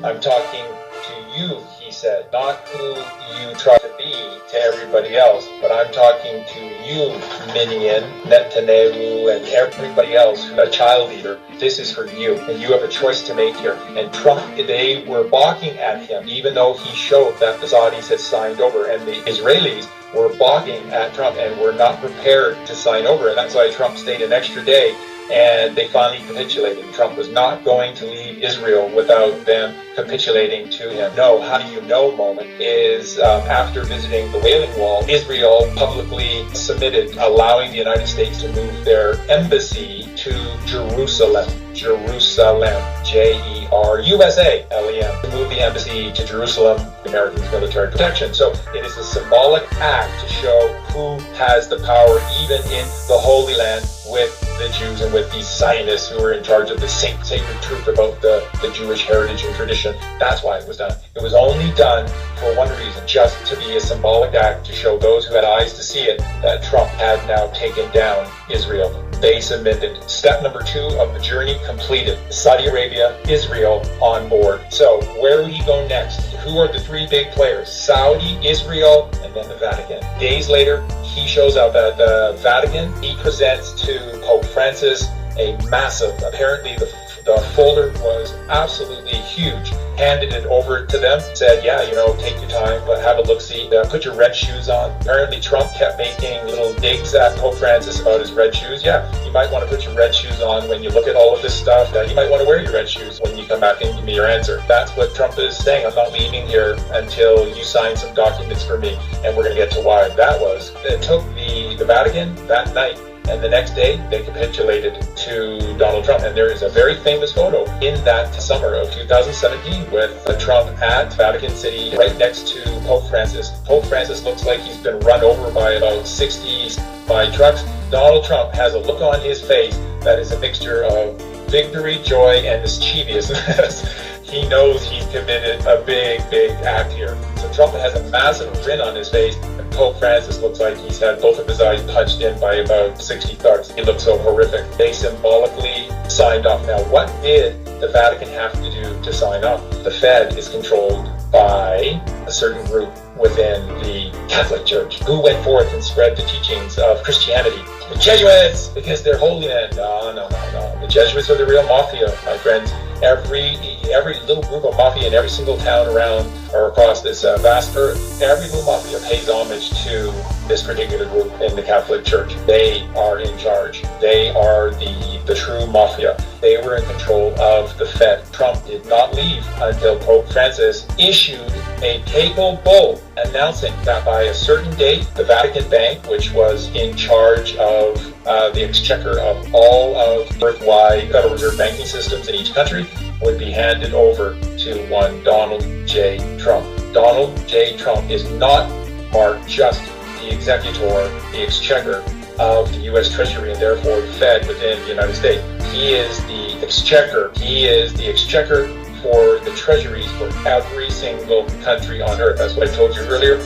I'm talking to you, he said, not who you try to be to everybody else, but I'm talking to you, Minion, Netanyahu, and everybody else, a child eater. This is for you, and you have a choice to make here. And Trump, they were balking at him, even though he showed that the Saudis had signed over, and the Israelis were balking at Trump and were not prepared to sign over. And that's why Trump stayed an extra day, and they finally capitulated. Trump was not going to leave Israel without them capitulating to him. No, how do you know moment is after visiting the Wailing Wall, Israel publicly submitted allowing the United States to move their embassy to Jerusalem. Jerusalem, Jerusalem, to move the embassy to Jerusalem, American military protection. So it is a symbolic act to show who has the power even in the Holy Land with the Jews and with these Zionists who are in charge of the sacred truth about the Jewish heritage and tradition. That's why it was done. It was only done for one reason, just to be a symbolic act to show those who had eyes to see it that Trump had now taken down Israel. They submitted. Step number 2 of the journey completed. Saudi Arabia, Israel on board. So where will he go next? Who are the 3 big players? Saudi, Israel, and then the Vatican. Days later, he shows up at the Vatican. He presents to Pope Francis a massive, apparently the folder was absolutely huge, handed it over to them, said, yeah, take your time, but have a look-see, put your red shoes on. Apparently Trump kept making little digs at Pope Francis about his red shoes. Yeah, you might want to put your red shoes on when you look at all of this stuff. You might want to wear your red shoes when you come back and give me your answer. That's what Trump is saying. I'm not leaving here until you sign some documents for me, and we're going to get to why that was. It took the Vatican that night, and the next day, they capitulated to Donald Trump. And there is a very famous photo in that summer of 2017 with Trump at Vatican City right next to Pope Francis. Pope Francis looks like he's been run over by about 60 by trucks. Donald Trump has a look on his face that is a mixture of victory, joy, and mischievousness. He knows he's committed a big act here. So Trump has a massive grin on his face, and Pope Francis looks like he's had both of his eyes punched in by about 60 thugs. He looks so horrific. They symbolically signed off. Now, what did the Vatican have to do to sign off? The Fed is controlled by a certain group within the Catholic Church who went forth and spread the teachings of Christianity. The Jesuits, because they're holy men. No. The Jesuits are the real mafia, my friends. Every little group of mafia in every single town around or across this vast earth, every little mafia pays homage to this particular group in the Catholic Church. They are in charge. They are the true mafia. They were in control of the Fed. Trump did not leave until Pope Francis issued a papal bull announcing that by a certain date, the Vatican Bank, which was in charge of the exchequer of all of worldwide Federal Reserve banking systems in each country, would be handed over to one Donald J. Trump. Donald J. Trump is not marked just the executor, the exchequer of the U.S. Treasury and therefore the Fed within the United States. He is the exchequer. He is the exchequer for the treasuries for every single country on earth. That's what I told you earlier.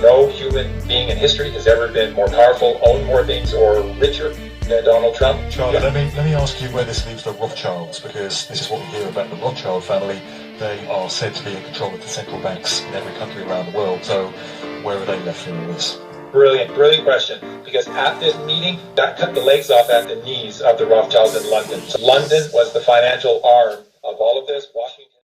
No human being in history has ever been more powerful, owned more things, or richer than Donald Trump. Charlie, let me ask you where this leaves the Rothschilds, because this is what we hear about the Rothschild family. They are said to be in control of the central banks in every country around the world. So where are they left in all this? Brilliant question. Because at this meeting, that cut the legs off at the knees of the Rothschilds in London. So London was the financial arm of all of this. Washington